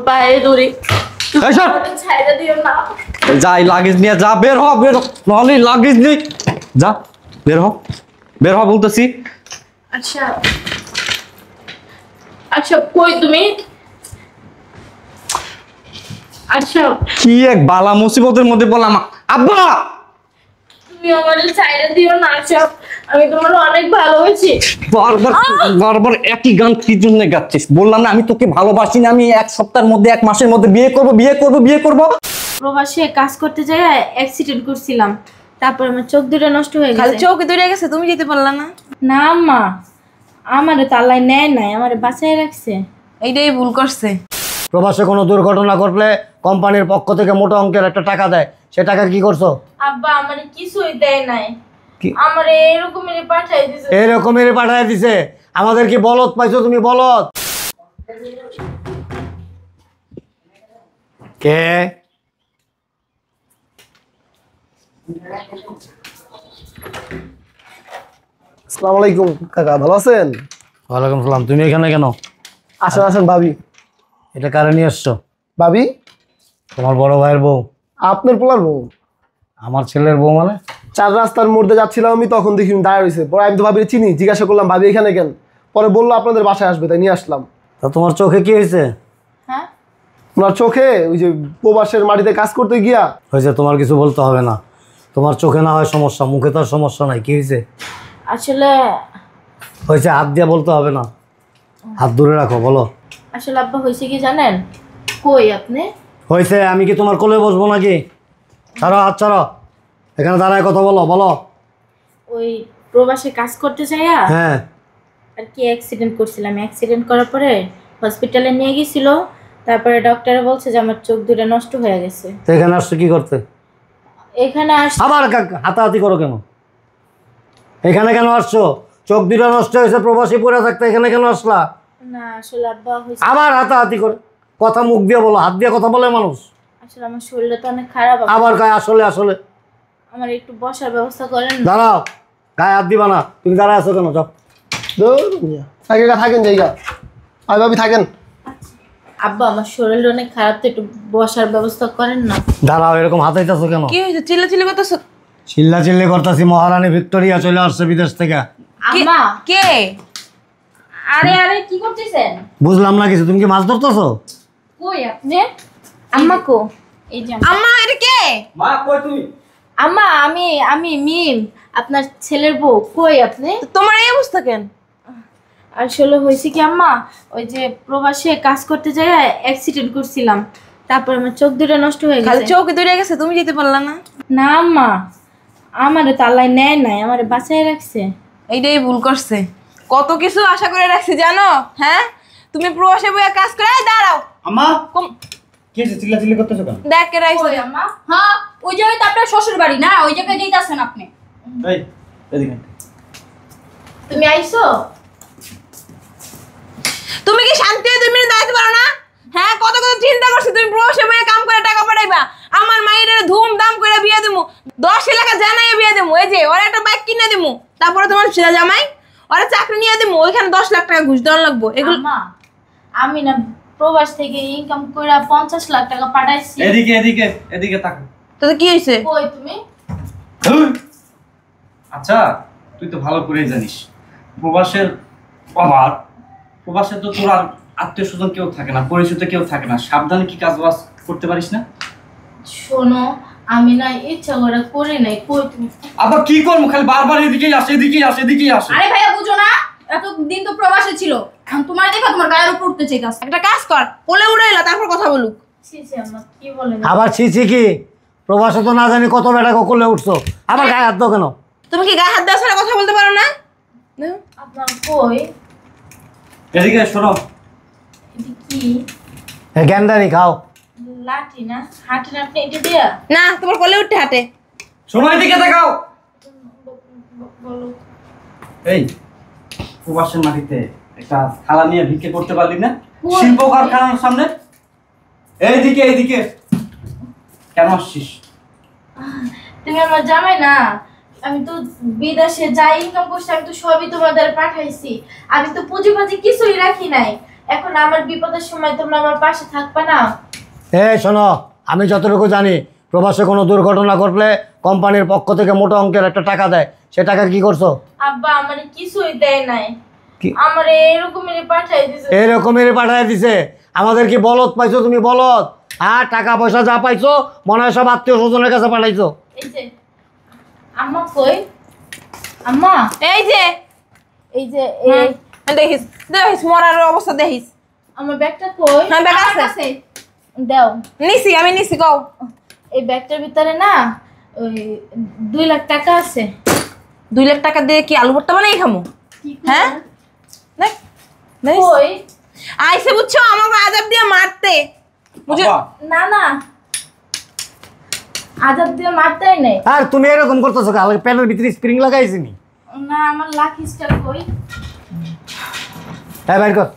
পায়ে ধরি, ছাইড়া দিও না। যাই লাগেজ নিয়ে যা, বের হ, নাহলে লাগেজ নেই, যা বের হ বলতেছি। আচ্ছা আচ্ছা, কই তুমি? আচ্ছা, কি এক বালা মুসিবতের মধ্যে বললাম। আব্বা তুমি আমাদের ছাইড়া দিও না। আচ্ছা, আমি তোমার অনেক ভালোবাসি। বারবার একই গান কি জন্য গাচ্ছিস? বললাম না আমি তোকে ভালোবাসি না, আমি এক সপ্তাহের মধ্যে, এক মাসের মধ্যে বিয়ে করব। প্রবাসে কাজ করতে যাই অ্যাক্সিডেন্ট করছিলাম, তারপর আমার চোখ দুটো নষ্ট হয়ে গেছে। চোখ দুটো গেছে, তুমি যেতে পারলা না? না আম্মা, আমারে তো আল্লাহ নেয় নাই, আমারে বাঁচায় রাখছে। এইটাই ভুল করছে। প্রবাসে কোনো দুর্ঘটনা ঘটলে কোম্পানির পক্ষ থেকে মোটা অঙ্কের একটা টাকা দেয়, সে টাকা কি করছো? আব্বা আমারে কিছুই দেয় নাই, আমারে এরকমই পাঠায় দিছে। আমাদের কি বলদ পাইছো তুমি? বলদ কে? আসসালামু আলাইকুম কাকা, ভালো আছেন? ওয়ালাইকুম সালাম। তুমি এখানে কেন? আসেন আসেন ভাবি। এটা কারে নিয়ে আসছো? ভাবি তোমার বড় ভাইয়ের বউ? আপনার পোলার বউ। আমার ছেলের বউ মানে? চার রাস্তার মোড়ে যাচ্ছিলাম আমি, তখন দেখি দাঁড়িয়ে রয়েছে। পরে আমি তো ভাবির চিনি, জিজ্ঞাসা করলাম ভাবি এখানে কেন? পরে বললো আপনাদের বাসায় আসবে, তাই নিয়ে আসলাম। তা তোমার চোখে কি হয়েছে? হ্যাঁ, ওনার চোখে ওই যে প্রবাসের মাটিতে কাজ করতে গিয়া হয়েছে। তোমার কিছু বলতে হবে না, তোমার চোখে না হয় সমস্যা, মুখে তো আর সমস্যা নাই। কি হয়েছে? আসলে হয়েছে হাত দিয়ে বলতে হবে না, হাত দূরে রাখো, বলো। আসলে আব্বা হয়েছে কি জানেন? কই আপনি? হয়েছে, আমি কি তোমার কোলে বসবো নাকি? ছাড়ো হাত, ছাড়ো। এখানে দাঁড়ায় কথা বলো, বলো। ওই প্রবাসে কাজ করতে যাইয়া হ্যাঁ, আর কি অ্যাক্সিডেন্ট করছিলাম। অ্যাক্সিডেন্ট করার পরে হসপিটালে নিয়ে গেছিল, তারপরে ডক্টরে বলছে যে আমার চোখ দুটো নষ্ট হয়ে গেছে। তো এখানে আসছো কি করতে? এখানে আবার হাতাহাতি করো কেন? এখানে কেন আসছো? চোখ দুটো নষ্ট হয়েছে, প্রবাসী পড়ে থাকতে এখানে কেন আসলা? না আসলে আব্বা হয়েছে, আবার হাতাহাতি করে কথা মুখ দিয়ে বলো, হাত দিয়ে কথা বলে মানুষ? আসলে আমার শরীরটা তো অনেক খারাপ। আবার গায়ে আসলে আসলে আমার একটু বসার ব্যবস্থা করেন না? দাঁড়াও, গায়ে হাত দিবা না। তুমি দাঁড়ায় আছো কেন? যাও। থাকেন জায়গা। আর ভাবি থাকেন। আব্বা আমার শরীরটা অনেক খারাপ, তো একটু বসার ব্যবস্থা করেন না? দাঁড়াও, এরকম হাতাইতেছো কেন? কি হয়েছে? চিল্লাচিল্লি করতেছো? চিল্লাচিল্লি করতেছি, মহারানী ভিক্টোরিয়া চলে আসছে বিদেশ থেকে। আম্মা কে? আরে আরে কি করতেছেন? বুঝলাম না কিছু। তুমি কি মাছ ধরতেছো? কই আপনি? আম্মা কো? এই যে আম্মা, এটা কে? মা কই তুমি? আম্মা আমি মিম, আপনার ছেলের বউ। কই আপনি? তোমার এই অবস্থা কেন? আসলে হয়েছে কি আম্মা, ওই যে প্রবাসে কাজ করতে যাই অ্যাক্সিডেন্ট করছিলাম, তারপর আমার চোখ দুটো নষ্ট হয়ে খালি গেছে। চোখ দুটো গেছে, তুমি যেতে পারলা না? না আম্মা, আমারে তো আল্লাহ নেয় নাই, আমারে বাঁচায় রাখছে। এইটাই ভুল করছে। কত কিছু আশা করে রাখছি জানো? হ্যাঁ, তুমি প্রবাসে বইয়া কাজ করে। দাঁড়াও আম্মা, কি হয়েছে? চিল্লাচিল্লি করতেছো কেন? দেখ কে রাইছে। কই আম্মা? হ্যাঁ, ওই জায়গায় তো আপনার শ্বশুর বাড়ি না, ওই জায়গায় যাইতাছেন আপনি। এই এদিকে। তুমি আইছো? তুমি কি শান্তি 2 মিনিট দাঁড়াতে পারো না? হ্যাঁ, কত কত চিন্তা করছি তুমি প্রবাসে বইয়া কাম করে টাকা পাঠাইবা। আমার মায়ের ধুমধাম করে বিয়ে দিমু, 10 এলাকা জানাই বিয়ে দিমু। এই যে ওর একটা বাইক কিনে দিমু, তারপরে তোমার ছেলে জামাই ওরা চাকরি নিয়ে দিমু, ওইখানে 10 লাখ টাকা ঘুষ দেওয়া লাগবো। এগুলো আম্মা আমি না প্রবাস থেকে ইনকাম করে 50 লাখ টাকা পাঠাইছি। এদিকে এদিকে এদিকে তাক। তাতে কি হয়েছে? কই তুমি? আচ্ছা, তুই তো ভালো করেই জানিস প্রবাসের অভাব। প্রবাসে তো তোর আর আত্মীয় স্বজন কেউ থাকে না, পরিচিত কেউ থাকে না। সাবধানে কি কাজ বাজ করতে পারিস না? শোনো, আমি না ইচ্ছা করে করি নাই। কই তুমি? আবার কি করবো? খালি বারবার এদিকেই আসে, এদিকেই আসে, এদিকেই আসে। আরে ভাইয়া বুঝো না, এতদিন তো প্রবাসে ছিল, এখন তোমার দেখা তোমার গায়ের উপর উঠতে চাইতাছে। একটা কাজ কর, কোলে উড়ে এলা, তারপর কথা বলুক। ছি ছি আম্মা, কি বলেন? আবার ছিছি কি? প্রবাসে তো না জানি কত বেটা করলে উঠছো, আবার গায়ে হাত দাও কেন? তুমি কি গায়ে হাত দেওয়া ছাড়া কথা বলতে পারো না? আপনার কই? এদিকে শোনো। এটা কি? গ্যান্ডারি খাও। লাঠি না? হাঁটি না আপনি এটা দিয়া? না, তোমার কোলে উঠতে হাঁটে। শোনো, এদিকে তাকাও। বলো। এই প্রবাসের মাটিতে একটা থালা নিয়ে ভিক্ষে করতে পারলি না? শিল্প কারখানার সামনে। এইদিকে এইদিকে কেন আসছিস? তুমি আমার জামাই না, আমি তো বিদেশে যাই ইনকাম করছি, আমি তো সবই তোমাদের পাঠাইছি। আমি তো পুঁজি কিছুই রাখি নাই। এখন আমার বিপদের সময় তোমরা আমার পাশে থাকবে না? শোনো, আমি যতটুকু জানি প্রবাসে কোনো দুর্ঘটনা ঘটলে কোম্পানির পক্ষ থেকে মোটা অঙ্কের একটা টাকা দেয়। সে টাকা কি করছো? আব্বা আমার কিছুই দেয় নাই, কি আমার এরকমেরই পাঠাই দিছে। এরকমেরই পাঠায় দিছে? আমাদের কি বলদ পাইছো তুমি? বলদ? আর টাকা পয়সা যা পাইছো মনে হয় সব আত্মীয় স্বজনের কাছে পাঠাইছো। এই যে আম্মা কই? আম্মা এই যে এই দেখিস দেখিস মরার অবস্থা দেখিস। আমার ব্যাগটা কই? হ্যাঁ ব্যাগ আমার আছে, কাছে। দাও। নিছি আমি নিছি কও। এই ব্যাগটার ভিতরে না ওই 2 লাখ টাকা আছে। 2 লাখ টাকা দিয়ে কি আলু ভর্তা বানাই খামু? হ্যাঁ দেখ দেখ কই? আইসে বুঝছো আমাকে আজাব দিয়ে মারতে বুঝো। আব্বা, না না, আজাদ দিয়ে মারতেই নাই। আর তুমি এরকম করতেছো কাল প্যানের ভিতরে স্প্রিং লাগাইছি নি? না, আমার লাকি স্টার কই? হ্যাঁ বাইর কর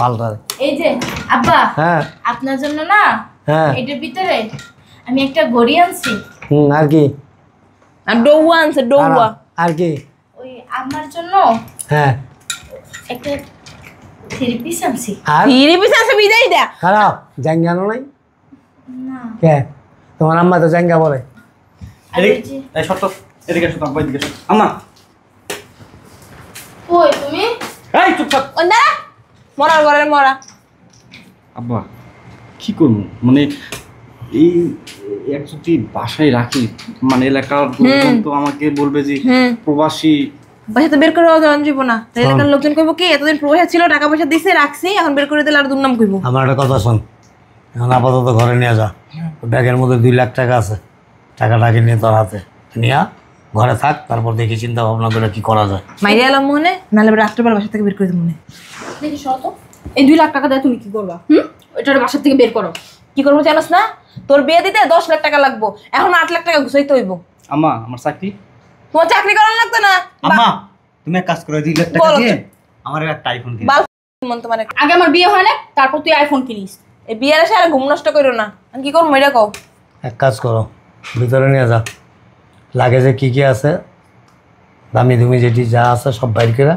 ভালটা। এই যে আব্বা, হ্যাঁ আপনার জন্য না হ্যাঁ এটার ভিতরে আমি একটা ঘড়ি আনছি। আর কি? আর ডৌয়া আনছে ডৌয়া। আর কি? ওই আমার জন্য হ্যাঁ একটা 3 পিস আনছি। আর ফিরে পিছে আছে বিদায় দা। খারাপ জাঙ্গানো নাই? না কে? তোমার আম্মা তো জাঙ্গা বলে। আর এদিকে ওই যে এই সত্য, এদিকে এসো, আব্বা এদিকে এসো। আম্মা কই তুমি? এই চুপ থাক। ও না মরার ঘরে মরা। আব্বা কি করবো, মানে এই এক যদি বাসায় রাখি, মানে এলাকার লোকজন তো আমাকে বলবে যে প্রবাসী। বাসা তো বের করে দেওয়া যাইব না, তাই এলাকার লোকজন কইব কি এতদিন প্রবাসী ছিল টাকা পয়সা দিছে রাখছি, এখন বের করে দিলে আর দুর্নাম কইব। আমার একটা কথা শোন, এখন আপাতত ঘরে নিয়ে যা। ব্যাগের মধ্যে 2 লাখ টাকা আছে, টাকাটাকে নিয়ে তোর হাতে নিয়ে ঘরে থাক, তারপর দেখি চিন্তা ভাবনা করে কি করা যায়। মাইরে এলাম মনে নাহলে রাত্রেবেলা বাসা থেকে বের করে দেব মনে। দেখি শত এই 2 লাখ টাকা দিয়ে তুমি কি করবা? ওইটার বাসা থেকে বের করো। কি করবো জানোস না? তোর বিয়ে দিতে 10 লাখ টাকা লাগবো, এখন 8 লাখ টাকা গুছাইতে হইব। আম্মা আমার চাকরি। তোমার চাকরি করার লাগতো না? আম্মা তুমি এক কাজ করো, 2 লাখ টাকা বলো। দিয়ে আমার একটা আইফোন কিনে বাল মন তোমার। আগে আমার বিয়ে হয় না, তারপর তুই আইফোন কিনিস। এই বিয়ের আসে আর ঘুম নষ্ট করো না। আমি কি করবো এটা কও। এক কাজ করো, ভিতরে নিয়ে যা, লাগেজে কি কি আছে দামি ধুমি যেটি যা আছে সব বাইর করে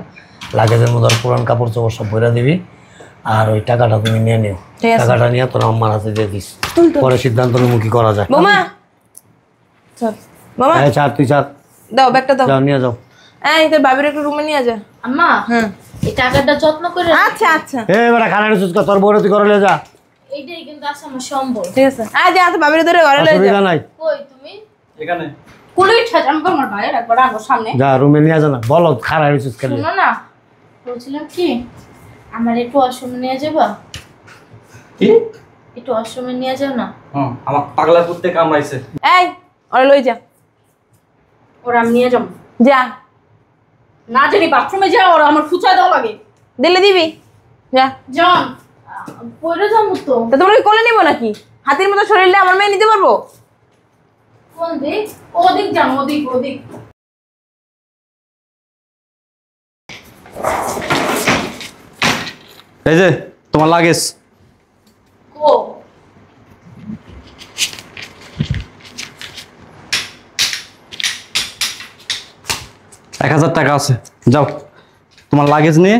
লাগেজের মধ্যে আর পুরান কাপড় চোপড় সব বইরা দিবি। আর ওই টাকাটা তুমি নিয়ে নিও, ঠিক আছে। টাকাটা নিয়ে তোর আম্মার হাতে দিয়ে দিস, পরে সিদ্ধান্ত নেবো কি করা যায়। বৌমা চল মামা এই চার, তুই চার, দাও ব্যাগটা দাও। যাও নিয়ে যাও। এই তোর ভাবির একটু রুমে নিয়ে যা। আম্মা হ্যাঁ এই টাকাটা যত্ন করে আচ্ছা আচ্ছা এই বেটা খানা রেসুস কর, তোর বউরে তুই করে নিয়ে যা, এইটাই কিন্তু আছে আমার সম্বল। ঠিক আছে। যা তো ভাবির ধরে ঘরে লয়ে অসুবিধা যা। নাই। কই তুমি? এখানে কুলুই ঠাজাম আমার ভাইয়ের একবার আঙ্গুর সামনে। যা রুমে নিয়ে যা না, বলো খানা রেসুস খেলে। শোনো না, বলছিলাম কি আমার একটু আশ্রমে নিয়ে যাবা? কি? একটু আশ্রমে নিয়ে যাও না। আমার পাগলা করতে কামাইছে। এই ওরে লই যা। ওরা আমি নিয়ে যাবো যা না, জানি বাথরুমে যা, ওরা আমার খুচা দেওয়া লাগে। দিলে দিবি যা। জন পড়ে যাবো তো। তা তোমরা কি কোলে নিবো নাকি? হাতির মতো শরীরে আমার মেয়ে নিতে পারবো? কোন দিক? ওদিক যান, ওদিক ওদিক। এই যে তোমার লাগেজ। কো 1000 টাকা আছে, যাও তোমার লাগেজ নিয়ে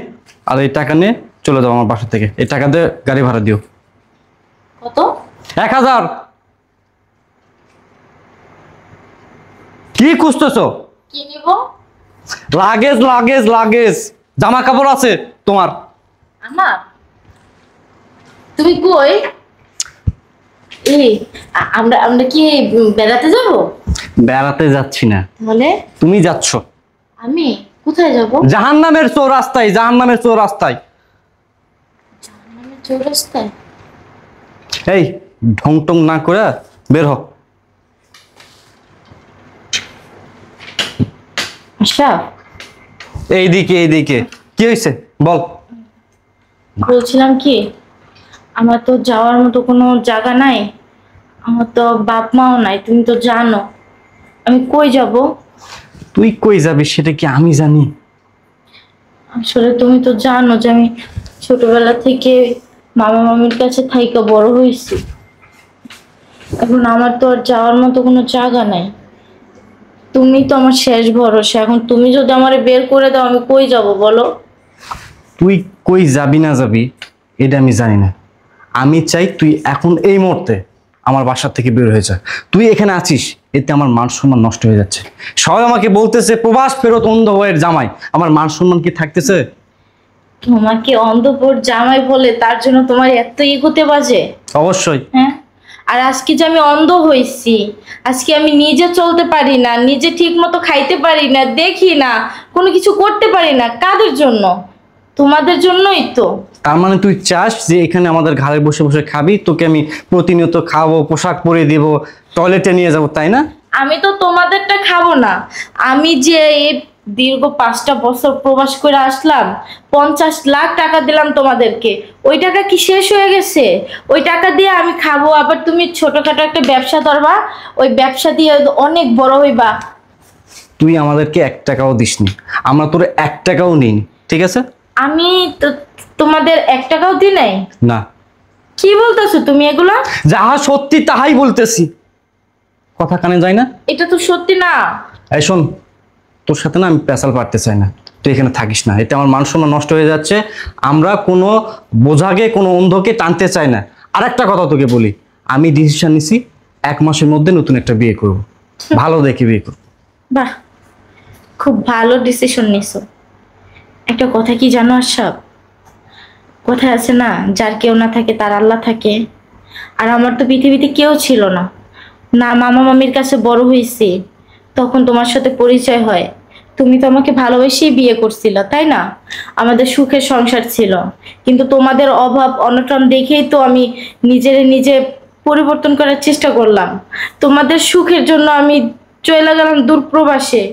আর এই টাকা নিয়ে চলে যাও আমার বাসা থেকে। এই টাকা দিয়ে গাড়ি ভাড়া দিও। কত? 1000। কি খুঁজতেছো? কি নিব? লাগেজ লাগেজ লাগেজ, জামা কাপড় আছে তোমার। আমার? তুমি কই? এই আমরা আমরা কি বেড়াতে যাব? বেড়াতে যাচ্ছি না, তাহলে তুমি যাচ্ছ আমি কোথায় যাব? জাহান্নামের চৌরাস্তায়, জাহান্নামের চৌরাস্তায়। মানে চৌরাস্তায়? এই ঢং টং না করে বের হ। আচ্ছা এইদিকে এইদিকে, কি হয়েছে বল। বলছিলাম কি, আমার তো যাওয়ার মতো কোনো জায়গা নাই, আমার তো বাপ মাও নাই, তুমি তো জানো, আমি কই যাব? তুই কই যাবি সেটা কি আমি জানি? আসলে তুমি তো জানো যে আমি ছোটবেলা থেকে মামা মামির কাছে থাইকা বড় হয়েছি, এখন আমার তো আর যাওয়ার মতো কোনো জায়গা নাই, তুমি তো আমার শেষ ভরসা, এখন তুমি যদি আমারে বের করে দাও আমি কই যাব বলো? তুই কই যাবি না যাবি এটা আমি জানি না। আমি চাই তুই এখন এই মুহূর্তে আমার বাসার থেকে বের হয়ে যা। তুই এখানে আছিস, এতে আমার মান সম্মান নষ্ট হয়ে যাচ্ছে। সবাই আমাকে বলতেছে প্রবাস ফেরত অন্ধ বউয়ের জামাই, আমার মান সম্মান কি থাকতেছে? তোমাকে অন্ধপর জামাই বলে তার জন্য তোমার এত ইগোতে বাজে? অবশ্যই। হ্যাঁ, আর আজকে যে আমি অন্ধ হয়েছি, আজকে আমি নিজে চলতে পারি না, নিজে ঠিক মতো খাইতে পারি না, দেখি না, কোনো কিছু করতে পারি না, কাদের জন্য? তোমাদের জন্যই তো। তার মানে তুই চাস যে এখানে আমাদের ঘরে বসে বসে খাবি, তোকে আমি প্রতিনিয়ত খাবো, পোশাক পরে দিব, টয়লেটে নিয়ে যাবো, তাই না? আমি তো তোমাদেরটা খাবো না। আমি যে এই দীর্ঘ 5টা বছর প্রবাস করে আসলাম, 50 লাখ টাকা দিলাম তোমাদেরকে, ওই টাকা কি শেষ হয়ে গেছে? ওই টাকা দিয়ে আমি খাবো, আবার তুমি ছোটখাটো একটা ব্যবসা ধরবা, ওই ব্যবসা দিয়ে অনেক বড় হইবা। তুই আমাদেরকে 1 টাকাও দিসনি, আমরা তোর 1 টাকাও নিই, ঠিক আছে? আমি তো তোমাদের 1 টাকাও দিই নাই। না। কি বলতেছো তুমি এগুলা? যাহা সত্যি তাহাই বলতেছি, কথা কানে যায় না? এটা তো সত্যি না। এই শোন, তোর সাথে না আমি পেশাল পারতে চাই না, তুই এখানে থাকিস না, এতে আমার মান সম্মান নষ্ট হয়ে যাচ্ছে। আমরা কোনো বোঝাকে, কোনো অন্ধকে টানতে চাই না। আর একটা কথা তোকে বলি, আমি ডিসিশন নিছি 1 মাসের মধ্যে নতুন একটা বিয়ে করব, ভালো দেখে বিয়ে করব। বাহ, খুব ভালো ডিসিশন নিছো। একটা কথা কি জানো আশরাফ? কথায় আছে না, যার কেউ না থাকে তার আল্লাহ থাকে। আর আমার তো পৃথিবীতে কেউ ছিল না, না মামা মামির কাছে বড় হয়েছি, তখন তোমার সাথে পরিচয় হয়। তুমি তো আমাকে ভালোবেসেই বিয়ে করছিলে, তাই না? আমাদের সুখের সংসার ছিল, কিন্তু তোমাদের অভাব অনটন দেখেই তো আমি নিজে পরিবর্তন করার চেষ্টা করলাম। তোমাদের সুখের জন্য আমি চলে গেলাম দূর প্রবাসে।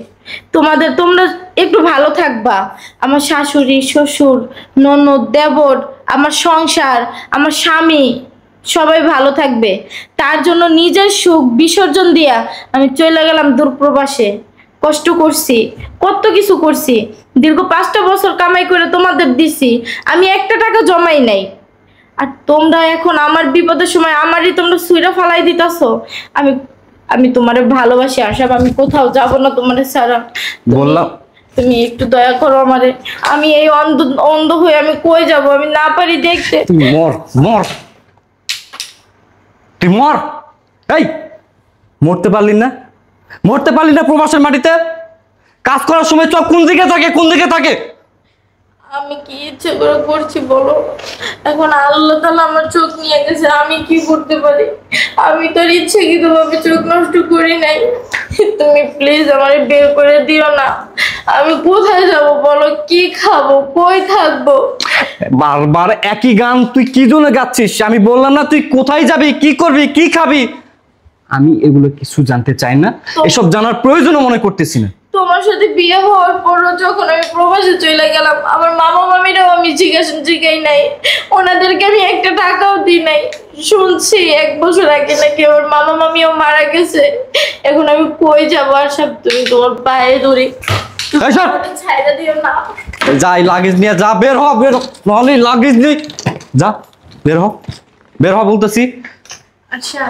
তোমরা একটু ভালো থাকবা, আমার শাশুড়ি, শ্বশুর, ননদ, দেবর, আমার সংসার, আমার স্বামী, সবাই ভালো থাকবে। তার জন্য নিজের সুখ বিসর্জন দিয়া আমি চলে গেলাম দূর প্রবাসে। কষ্ট করছি, কত কিছু করছি, দীর্ঘ 5টা বছর কামাই করে তোমাদের দিছি, আমি 1টা টাকা জমাই নাই। আর তোমরা এখন আমার বিপদের সময় আমারই তোমরা ছুঁড়া ফালাই দিতেছো। আমি তোমারে ভালোবাসি আশাব, আমি কোথাও যাব না তোমারে ছাড়া। বললাম তুমি একটু দয়া করো আমারে। আমি এই অন্ধ হয়ে আমি কই যাব? আমি না পারি দেখতে। তুই মর, মর, তুই মর। এই মরতে পারলি না? মরতে পারলি না প্রবাসের মাটিতে? কাজ করার সময় চোখ কোন দিকে থাকে, কোন দিকে থাকে? আমি কি ইচ্ছে করে করছি বলো? এখন আল্লাহ তাআলা আমার চোখ নিয়ে গেছে, আমি কি করতে পারি? আমি তোর ইচ্ছাকৃতভাবে চোখ নষ্ট করি নাই। তুমি প্লিজ আমারে বের করে দিও না। আমি কোথায় যাব বলো? কি খাবো? কই থাকবো? বারবার একই গান তুই কি জন্য গাচ্ছিস? আমি বললাম না তুই কোথায় যাবি, কি করবি, কি খাবি? আমি এগুলো কিছু জানতে চাই না, এসব জানার প্রয়োজনও মনে করতেছি না। তোমার সাথে বিয়ে হওয়ার পরও যখন আমি প্রবাসে চলে গেলাম, আমার মামা মামিরাও আমি জিজ্ঞাই নাই, ওনাদেরকে আমি 1টা টাকাও দিই নাই। শুনছি 1 বছর আগে নাকি আমার মামা মামিও মারা গেছে। এখন আমি কই যাবো? আর সব তুমি তোমার পায়ে ধরি, ছাইড়া দিও না। যাই লাগেজ নিয়ে যা, বের হ, বের হ, নাহলে লাগেজ নেই, যা বের হ, বের হ বলতেছি। আচ্ছা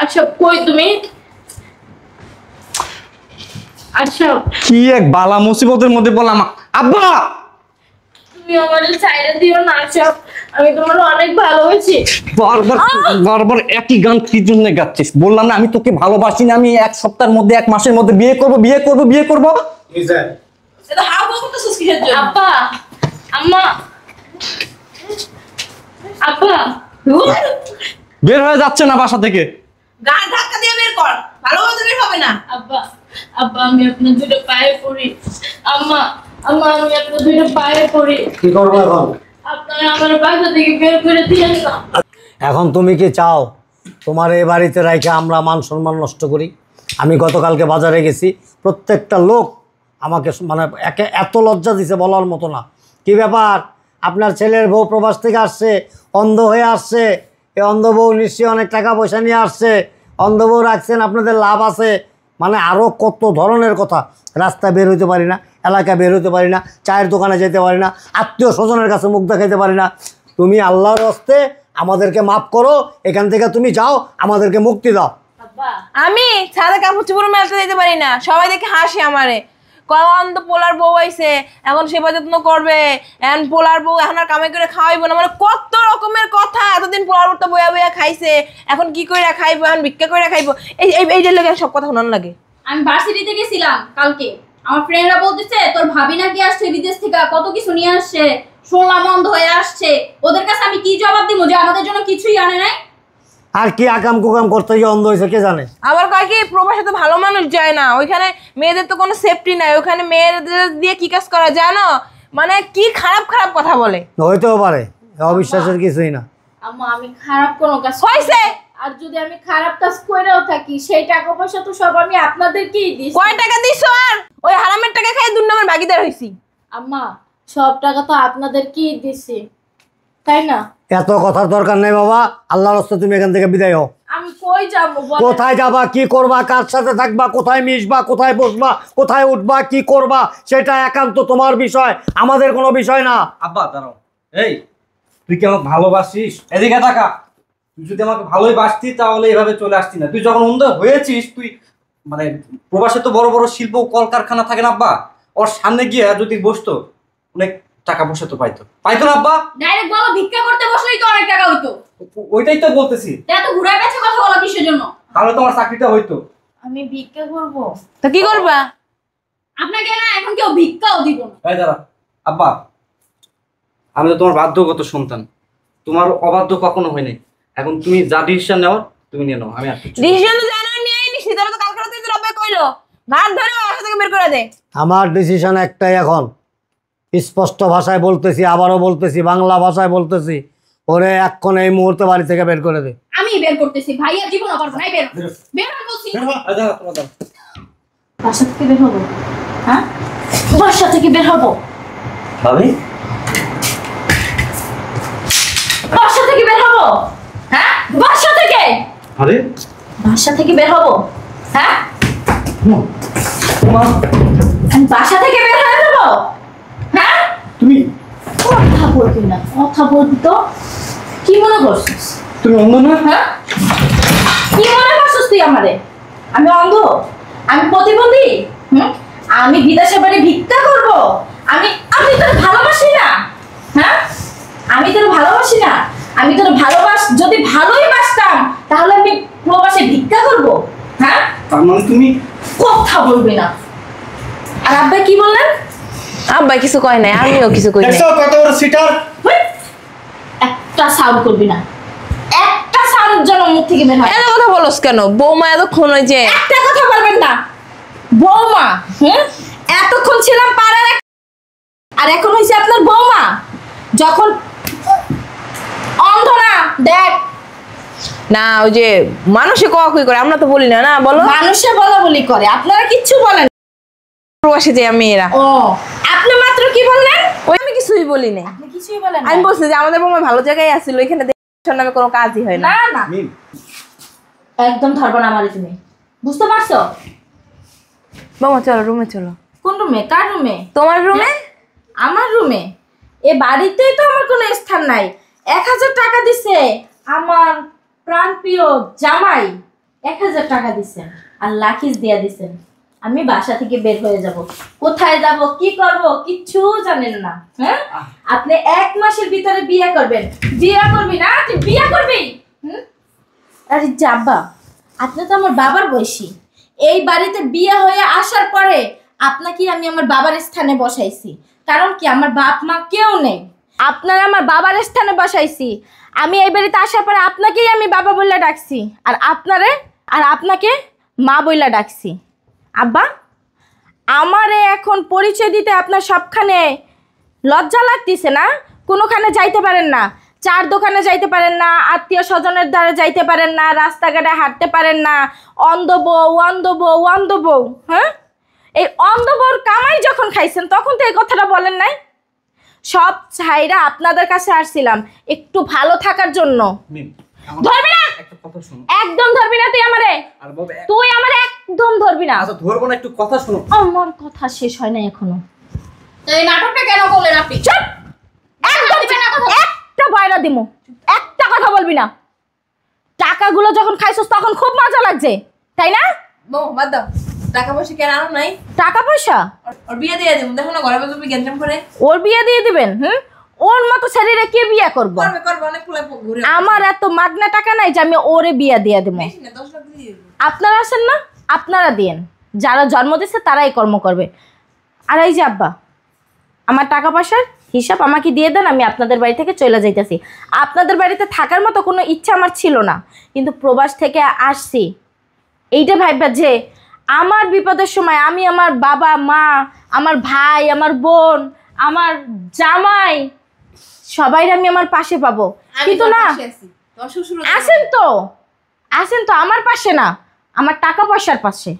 আচ্ছা, কই তুমি? আচ্ছা, কি এক বালা মুসিবতের মধ্যে বললাম। আব্বা তুমি আমার ছাইড়া দিও না। আচ্ছা, আমি তোমার অনেক ভালোবাসি। বারবার একই গান কি জন্য গাচ্ছিস? বললাম না আমি তোকে ভালোবাসি না, আমি 1 সপ্তাহের মধ্যে 1 মাসের মধ্যে বিয়ে করব, বিয়ে করব, বিয়ে করব। এটা হাউ করতেছিস কিসের জন্য? আব্বা, আম্মা, আব্বা, বের হয়ে যাচ্ছে না বাসা থেকে। গান ধাক্কা দিয়ে বের কর, ভালোভাবে বের হবে না। আব্বা, আব্বা, আমি আপনার 2টা পায়ে পড়ি। আম্মা, আম্মা, আমি আপনার 2টা পায়ে পড়ি। কি করবো এখন? আপনারা আমার বাসা থেকে বের করে দিয়েন না। এখন তুমি কি চাও তোমার এই বাড়িতে রাইখে আমরা মান সম্মান নষ্ট করি? আমি গতকালকে বাজারে গেছি, প্রত্যেকটা লোক আমাকে মানে এত লজ্জা দিছে বলার মতো না। কি ব্যাপার? আপনার ছেলের বউ প্রবাস থেকে আসছে, অন্ধ হয়ে আসছে, এই অন্ধ বউ নিশ্চয়ই অনেক টাকা পয়সা নিয়ে আসছে, অন্ধ বউ রাখছেন, আপনাদের লাভ আছে। মানে আরও কত ধরনের কথা। রাস্তায় বের হইতে পারি না, এলাকায় বের হইতে পারি না, চায়ের দোকানে যেতে পারি না, আত্মীয় স্বজনের কাছে মুখ দেখাইতে পারি না। তুমি আল্লাহর হস্তে আমাদেরকে মাফ করো, এখান থেকে তুমি যাও, আমাদেরকে মুক্তি দাও। আব্বা, আমি ছাদে কাপড় চোপড় মেলতে যেতে পারি না, সবাই দেখে হাসি আমারে। কখন তো পোলার বউ আইছে, এখন সেবা যত্ন করবে, এখন পোলার বউ এখন আর কামাই করে খাওয়াইবো না, মানে কত রকমের কথা। এতদিন পোলার বউটা বয়া বয়া খাইছে, এখন কি করে খাইবো, এখন ভিক্ষা করে খাইবো, এই যে লোকের সব কথা শোনানো লাগে। আমি ভার্সিটিতে গেছিলাম কালকে, আমার ফ্রেন্ডরা বলতেছে তোর ভাবি নাকি আসছে বিদেশ থেকে, কত কিছু নিয়ে আসছে, শুনলাম অন্ধ হয়ে আসছে। ওদের কাছে আমি কি জবাব দিব যে আমাদের জন্য কিছুই আনে নাই? আর কি আকাম কুকাম করতে গিয়ে অন্ধ হয়েছে কে জানে। আবার কয় কি প্রবাসে তো ভালো মানুষ যায় না, ওইখানে মেয়েদের তো কোনো সেফটি নাই, ওইখানে মেয়েদের দিয়ে কি কাজ করা যায় না, মানে কি খারাপ খারাপ কথা বলে। হইতেও পারে, অবিশ্বাসের কিছুই না। আম্মা আমি খারাপ কোনো কাজ হইছে। আর যদি আমি খারাপ কাজ করেও থাকি সেই টাকা পয়সা তো সব আমি আপনাদেরকেই দিই। কয় টাকা দিছো আর ওই হারামের টাকা খাই 2 নম্বর ভাগিদার হইছি। আম্মা সব টাকা তো আপনাদেরকেই দিছি, তাই না? এত কথার দরকার নেই বাবা, আল্লাহর রাস্তায় তুমি এখান থেকে বিদায় হও। আমি কই যাবো বলেন? কোথায় যাবা, কি করবা, কার সাথে থাকবা, কোথায় মিশবা, কোথায় বসবা, কোথায় উঠবা, কি করবা, সেটা একান্ত তোমার বিষয়, আমাদের কোনো বিষয় না। আব্বা দাঁড়াও, এই তুই কি আমাকে ভালোবাসিস? এদিকে তাকা। তুই যদি আমাকে ভালোই বাসতি তাহলে এভাবে চলে আসতি না। তুই যখন অন্ধ হয়েছিস, তুই মানে প্রবাসে তো বড় বড় শিল্প কলকারখানা থাকে না আব্বা, ওর সামনে গিয়ে যদি বসতো অনেক টাকা পয়সা তো পাইতো না আব্বা। ডাইরেক্ট বলো ভিক্ষা করতে বসলেই তো অনেক টাকা হইতো। ওইটাই তো বলতেছি। এত ঘুরে গেছে কথা বলা কিসের জন্য? তাহলে তোমার চাকরিটা হইতো। আমি ভিক্ষা করব? তো কি করবা? আপনাকে না এখন কেউ ভিক্ষাও দিব না। এই দাঁড়া আব্বা, আমি তো তোমার বাধ্যগত সন্তান, তোমার অবাধ্য কখনো হয়নি। এখন তুমি যা ডিসিশন নাও তুমি নিয়ে নাও, আমি আর কিছু। ডিসিশন তো জানা নিয়ে নিছি, তোরা তো কালকে রাতে তো রবে কইলো ভাত ধরে বাসা থেকে বের করে দে। আমার ডিসিশন একটাই এখন, স্পষ্ট ভাষায় বলতেছি, আবারও বলতেছি, বাংলা ভাষায় বলতেছি, ওরে এক্ষণ এই মুহূর্তে বাড়ি থেকে বের করে দে। আমি বের করতেছি, ভাইয়া জীবন পারবো না, বের বের হয়ে বলছি। বাসা থেকে বের হবো? হ্যাঁ বাসা থেকে বের হবো? ভাবি বাসা থেকে বের হবো? হ্যাঁ বাসা থেকে, আরে বাসা থেকে বের হবো? হ্যাঁ আমি বাসা থেকে বের হয়ে যাবো? হ্যাঁ তুমি কথা বলবি না, কথা বলবি তো। কি মনে করছিস? তুমি অন্ধ না? হ্যাঁ কি মনে করছিস তুই আমারে? আমি অন্ধ? আমি প্রতিবন্ধী? আমি বিদেশে বাড়ি ভিক্ষা করব? আমি আমি তোর ভালোবাসি না? হ্যাঁ আমি তোর ভালোবাসি না? আমি তোর যদি ভালোই বাসতাম তাহলে আমি প্রবাসে ভিক্ষা করব? হ্যাঁ তার মানে তুমি কথা বলবি না। আর আব্বা কি বললেন? আব্বা কিছু কয় নাই, আমিও কিছু কই নাই। দেখছো কত বড় সিটার। একটা সাউন্ড করবি না, একটা সাউন্ড যেন মুখ থেকে বের হয়। এত কথা বলস কেন? বৌমা এতক্ষণ ওই যে একটা কথা বলবেন না। বৌমা? এতক্ষণ ছিলাম পাড়ার আর এখন হইছে আপনার বৌমা? যখন অন্ধ না দেখ না, ওই যে মানুষে কই করে, আমরা তো বলি না। না বলো, মানুষে বলা বলি করে, আপনারা কিচ্ছু বলেন। প্রবাসী যে মেয়েরা। ও আপনি মাত্র কি বললেন? ওই আমি কিছুই বলি না, আপনি কিছুই বলেন আমি বলছি যে আমাদের বৌমা ভালো জায়গায় আসছিল, ওইখানে দেখার নামে কোনো কাজই হয় না। না না একদম ধরবো না আমারে, তুমি বুঝতে পারছো? বৌমা চলো রুমে চলো। কোন রুমে? কার রুমে? তোমার রুমে। আমার রুমে? এ বাড়িতেই তো আমার কোনো স্থান নাই। 1000 টাকা দিছে আমার প্রাণপ্রিয় জামাই, 1000 টাকা দিছেন আর লাকিজ দিয়া দিছেন। আমি বাসা থেকে বের হয়ে যাব, কোথায় যাব, কি করব কিচ্ছু জানেন না। হ্যাঁ আপনি 1 মাসের ভিতরে বিয়ে করবেন। বিয়ে করবি না? তুই বিয়ে করবি? আরে যাব্বা, আপনি তো আমার বাবার বয়সী। এই বাড়িতে বিয়ে হয়ে আসার পরে আপনাকে আমি আমার বাবার স্থানে বসাইছি, কারণ কি আমার বাপ মা কেউ নেই। আপনারা আমার বাবার স্থানে বসাইছি। আমি এই বাড়িতে আসার পরে আপনাকেই আমি বাবা বইলা ডাকছি, আর আপনাকে মা বইলা ডাকছি। আব্বা, আমারে এখন পরিচয় দিতে আপনার সবখানে লজ্জা লাগতেছে না? কোনোখানে যাইতে পারেন না, 4 দোকানে যাইতে পারেন না, আত্মীয় স্বজনের দ্বারা যাইতে পারেন না, রাস্তাঘাটে হাঁটতে পারেন না। অন্ধ বউ। হ্যাঁ এই অন্ধ বউর কামাই যখন খাইছেন তখন তো এই কথাটা বলেন নাই। সব ছাইরা আপনাদের কাছে আসছিলাম একটু ভালো থাকার জন্য। ধরবি না, একটা কথা শোনো। একদম ধরবি না তুই আমারে। আর বাবা তুই আমারে একদম ধরবি না। আচ্ছা ধরবো না, একটু কথা শোনো। আমার কথা শেষ হয় না এখনো। এই নাটকটা কেন করলেন আপনি? চুপ, একদম একটা বয়রা দিমু, একটা কথা বলবি না। টাকাগুলো যখন খাইছস তখন খুব মজা লাগছে, তাই না? বউ বাদ দাও। টাকা পয়সা কেন আনো নাই? টাকা পয়সা ওর বিয়ে দিয়ে দেবো, দেখো না ঘরে বসে তুমি গ্যাঞ্জাম করে। ওর বিয়ে দিয়ে দিবেন? ওর মতো শরীরে কে বিয়ে করব? করবে করবে, অনেক ফুলে ঘুরে। আমার এত মাগনা টাকা নাই যে আমি ওরে বিয়ে দিয়ে দেবো। বেশি না, 10 লাখ দিয়ে দেবো। আপনারা আছেন না, আপনারা দিয়েন, যারা জন্ম দিচ্ছে তারাই কর্ম করবে। আর এই যে আব্বা, আমার টাকা পয়সার হিসাব আমাকে দিয়ে দেন, আমি আপনাদের বাড়ি থেকে চলে যাইতেছি। আপনাদের বাড়িতে থাকার মতো কোনো ইচ্ছা আমার ছিল না, কিন্তু প্রবাস থেকে আসছি এইটা ভাববা যে আমার বিপদের সময় আমি আমার বাবা মা, আমার ভাই, আমার বোন, আমার জামাই সবাই আমি আমার পাশে পাবো, কিন্তু না আসেন তো আমার পাশে না, আমার টাকা পয়সার পাশে।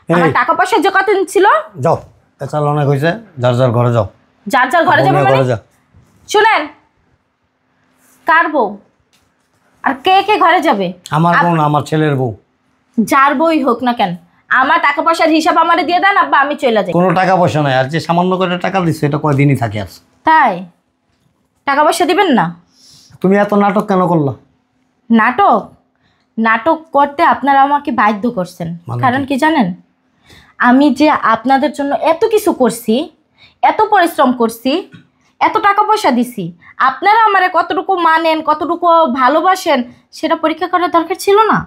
আমার টাকা পয়সা যে কত ছিল, যাও পেঁচাল অনেক হয়েছে, যার যার ঘরে যাও। যার যার ঘরে যাবে মানে? শুনেন, কার বউ আর কে কে ঘরে যাবে? আমার বউ না, আমার ছেলের বউ। যার বই হোক না কেন, আমার টাকা পয়সার হিসাব আমারে দিয়ে দেন আব্বা, আমি চলে যাই। কোনো টাকা পয়সা নাই, আর যে সামান্য করে টাকা দিচ্ছে এটা কয়দিনই থাকে। আর তাই টাকা পয়সা দিবেন না? তুমি এত নাটক কেন করলা? নাটক করতে আপনারা আমাকে বাধ্য করছেন। মানে কারণ কি জানেন, আমি যে আপনাদের জন্য এত কিছু করছি, এত পরিশ্রম করছি, এত টাকা পয়সা দিছি, আপনারা আমারে কতটুকু মানেন, কতটুকু ভালোবাসেন সেটা পরীক্ষা করার দরকার ছিল না?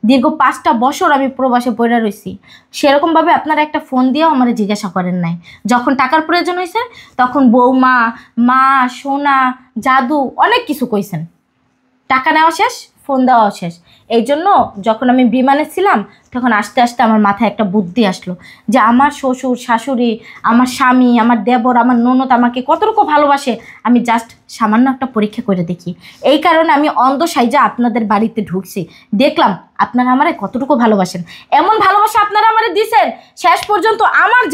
দীর্ঘ 5টা বছর আমি প্রবাসে পড়ে রয়েছি, সেরকমভাবে আপনারা একটা ফোন দিয়েও আমার জিজ্ঞাসা করেন নাই। যখন টাকার প্রয়োজন হয়েছে তখন বৌমা, মা, সোনা, জাদু অনেক কিছু কইছেন। টাকা নেওয়া শেষ, ফোন দেওয়া শেষ। এই জন্য যখন আমি বিমানে ছিলাম তখন আস্তে আস্তে আমার মাথায় একটা বুদ্ধি আসলো যে আমার শ্বশুর শাশুড়ি, আমার স্বামী, আমার দেবর, আমার ননদ আমাকে কতটুকু ভালোবাসে, আমি জাস্ট সামান্য একটা পরীক্ষা করে দেখি। এই কারণে আমি অন্ধ সাইজা আপনাদের বাড়িতে ঢুকছি, দেখলাম আপনারা আমারে কতটুকু ভালোবাসেন। এমন ভালোবাসা আপনারা আমারে দিছেন, শেষ পর্যন্ত আমার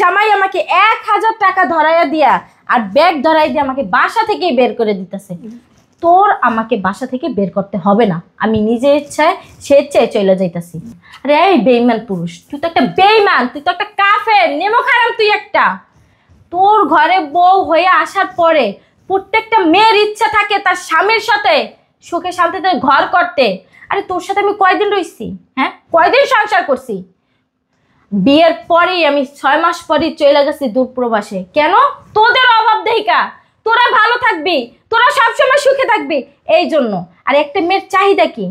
জামাই আমাকে 1000 টাকা ধরাইয়া দিয়া আর ব্যাগ ধরাই দিয়ে আমাকে বাসা থেকেই বের করে দিতেছে। তোর আমাকে বাসা থেকে বের করতে হবে না, আমি নিজে ইচ্ছায় স্বেচ্ছায় চলে যাইতাছি। আরে এই বেঈমান পুরুষ, তুই তো একটা বেঈমান, তুই তো একটা কাফের, নেমো খারাপ তুই একটা। তোর ঘরে বউ হয়ে আসার পরে প্রত্যেকটা মেয়ের ইচ্ছা থাকে তার স্বামীর সাথে সুখে শান্তিতে ঘর করতে। আরে তোর সাথে আমি কয়দিন রইছি? কয়দিন সংসার করছি? বিয়ের পরেই আমি 6 মাস পরেই চলে গেছি দূর প্রবাসে। কেন? তোদের অভাব দেখিকা, তোরা ভালো থাকবি, তোরা সবসময় সুখে থাকবি এই জন্য। আর একটা মেয়ের চাহিদা কি?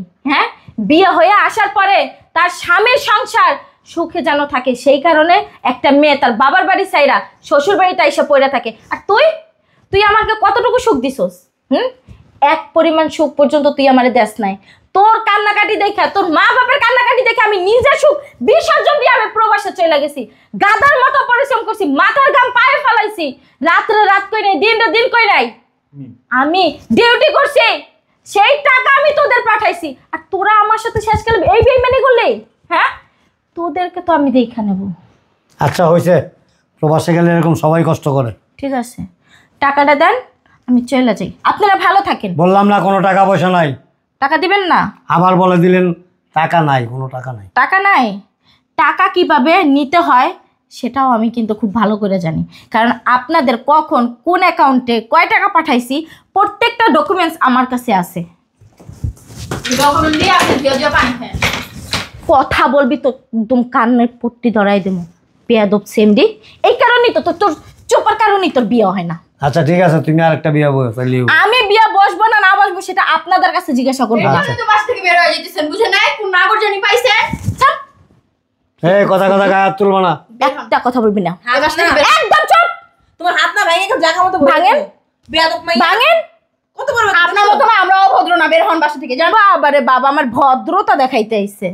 বিয়ে হয়ে আসার পরে তার স্বামীর সংসার সুখে যেন থাকে, সেই কারণে একটা মেয়ে তার বাবার বাড়ি চাইরা শ্বশুর বাড়িতে এসে পড়ে থাকে। আর তুই আমাকে কতটুকু সুখ দিছস? এক পরিমাণ সুখ পর্যন্ত তুই আমারে দেস নাই। তোর কান্নাকাটি দেখে, তোর মা বাবার কান্নাকাটি দেখে আমি নিজের সুখ বিসর্জন দিয়ে আমি প্রবাসে চলে গেছি। গাদার মতো পরিশ্রম করছি, মাথার ঘাম পায়ে ফেলাইছি, রাত্রে রাত কই নাই, দিনটা দিন কই নাই, আমি ডিউটি করছি, সেই টাকা আমি তোদের পাঠাইছি। আর তোরা আমার সাথে শেষকালে এই বেইমানি করলি? তোদেরকে তো আমি দেখা নেব। আচ্ছা হয়েছে, প্রবাসে গেলে এরকম সবাই কষ্ট করে। ঠিক আছে, টাকাটা দেন, আমি চলে যাই, আপনারা ভালো থাকেন। বললাম না কোনো টাকা পয়সা নাই। টাকা দিবেন না? আবার বলে দিলেন টাকা নাই, কোনো টাকা নাই। টাকা নাই? টাকা কিভাবে নিতে হয় সেটাও আমি কিন্তু খুব ভালো করে জানি, কারণ আপনাদের কখন কোন অ্যাকাউন্টে কয় টাকা পাঠাইছি প্রত্যেকটা ডকুমেন্টস আমার কাছে আছে। কথা বলবি তো একদম কানের পট্টি ধরাই দেবো, বেয়াদব সেমডি। এই কারণেই তো তোর চোপার কারণেই তোর বিয়ে হয় না। আচ্ছা ঠিক আছে, তুমি আরেকটা বিয়ে বসে। আমি বিয়ে বসবো না না বসবো সেটা আপনাদের কাছে জিজ্ঞাসা করবো। আপনি তো বাস থেকে বের হয়ে যেতেছেন, বুঝে নাই কোন নাগর জানি পাইছে। এই কথা গায়ে হাত তুলবা না, একটা কথা বলবি না, বাস থেকে বের একদম চুপ। তোমার হাত না ভেঙে জায়গা মতো ভাঙেন, বেয়াদব মাই ভাঙেন। কত বড় আপনার মতো না, আমরা অভদ্র না, বের হন বাসা থেকে জান। বাবারে বাবা, আমার ভদ্রতা দেখাইতে আইছে।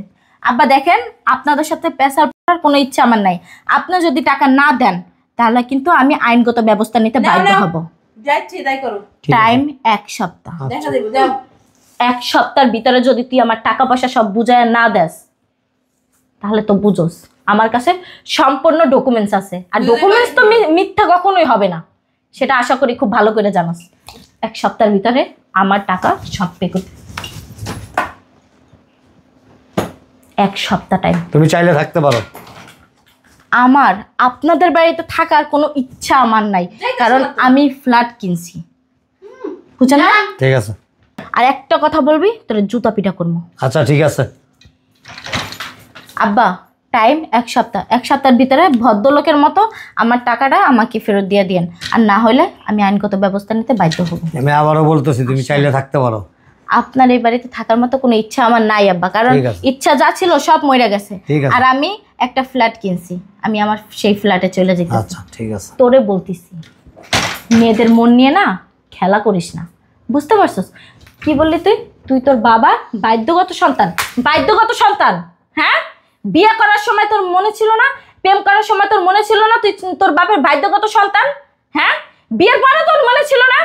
আব্বা দেখেন, আপনাদের সাথে পেশার করার কোনো ইচ্ছা আমার নাই। আপনি যদি টাকা না দেন তাহলে কিন্তু আমি আইনগত ব্যবস্থা নিতে বাধ্য হব। যাচ্ছি তাই করো। টাইম 1 সপ্তাহ। দেখা দেব, যাও। 1 সপ্তাহের ভিতরে যদি তুই আমার টাকা পয়সা সব বুঝায় না দেস তাহলে তো বুঝোস আমার কাছে সম্পূর্ণ ডকুমেন্টস আছে, আর ডকুমেন্টস তো মিথ্যা কখনোই হবে না, সেটা আশা করি খুব ভালো করে জানাস। 1 সপ্তাহের ভিতরে আমার টাকা সব পে করতে। 1 সপ্তাহ টাইম। তুমি চাইলে থাকতে পারো। আমার আপনাদের বাড়িতে থাকার কোনো ইচ্ছা আমার নাই, কারণ আমি ফ্ল্যাট কিনছি, বুঝছেন না? ঠিক আছে। আর একটা কথা বলবি তোর জুতা পিটা করবো। আচ্ছা ঠিক আছে। আব্বা টাইম 1 সপ্তাহ। 1 সপ্তাহের ভিতরে ভদ্রলোকের মতো আমার টাকাটা আমাকে ফেরত দিয়ে দিন, আর না হলে আমি আইনগত ব্যবস্থা নিতে বাধ্য হব। আমি আবারও বলতেছি তুমি চাইলে থাকতে পারো। আপনার এই বাড়িতে থাকার মতো কোনো ইচ্ছা আমার নাই আব্বা, কারণ ঠিক আছে। ইচ্ছা যা ছিল সব মরে গেছে। ঠিক আছে। আর আমি একটা ফ্ল্যাট কিনছি, আমি আমার সেই ফ্ল্যাটে চলে যেতে। আচ্ছা ঠিক আছে। তোরে বলতিছি, মেয়েদের মন নিয়ে না খেলা করিস না, বুঝতে পারছস? কি বললি তুই? তুই তোর বাবা বাধ্যগত সন্তান, বাধ্যগত সন্তান। হ্যাঁ, বিয়ে করার সময় তোর মনে ছিল না? প্রেম করার সময় তোর মনে ছিল না তুই তোর বাপের বাধ্যগত সন্তান? হ্যাঁ, বিয়ের পরে তোর মনে ছিল না?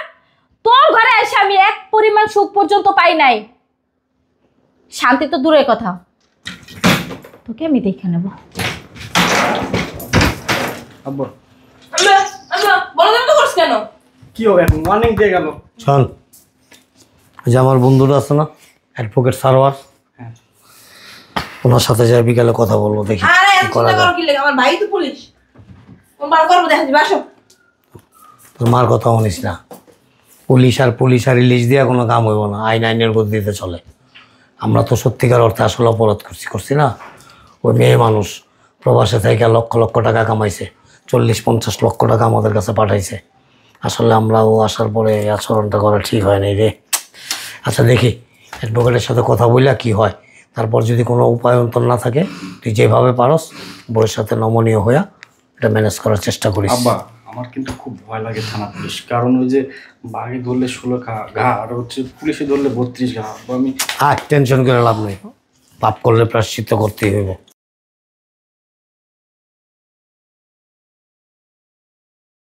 তোর ঘরে এসে আমি এক পরিমাণ সুখ পর্যন্ত পাই নাই। শান্তি তো দূরের কথা, তোকে আমি দেখে নেব। আব্বা আম্মা আম্মা বলো তুমি তো করছ কেন? কি হবে এখন? ওয়ার্নিং দিয়ে গেল। শোন, ওই যে আমার বন্ধুটা আছে না, অ্যাডভোকেট সারোয়ার, হ্যাঁ। ওনার সাথে যাই বিকালে কথা বলবো, দেখি আরে কি করা চিন্তা যায়। করো কি লাগে, আমার ভাই তো পুলিশ, কোন বার করবো দেখা যাবে। আসো। তোর মার কথা শুনিস না। পুলিশ আর ইলিশ দিয়ে কোনো কাম হইব না, আইনের গতিতে চলে। আমরা তো সত্যিকার অর্থে আসলে অপরাধ করছি না। ওই মেয়ে মানুষ প্রবাসে থেকে লক্ষ লক্ষ টাকা কামাইছে, 40-50 লক্ষ টাকা আমাদের কাছে পাঠাইছে। আসলে আমরাও আসার পরে এই আচরণটা করা ঠিক হয় নাই রে। আচ্ছা দেখি অ্যাডভোকেটের সাথে কথা বললে কি হয়, তারপর যদি কোনো উপায় অন্তর না থাকে তুই যেভাবে পারস বউয়ের সাথে নমনীয় হইয়া এটা ম্যানেজ করার চেষ্টা করিস। আব্বা আমার কিন্তু খুব ভয় লাগে থানা পুলিশ, কারণ ওই যে বাঘে ধরলে 16 ঘা আর হচ্ছে পুলিশে ধরলে 32 ঘা। আব্বা আমি টেনশন করে লাভ নেই, পাপ করলে প্রায়শ্চিত্ত করতেই হইব।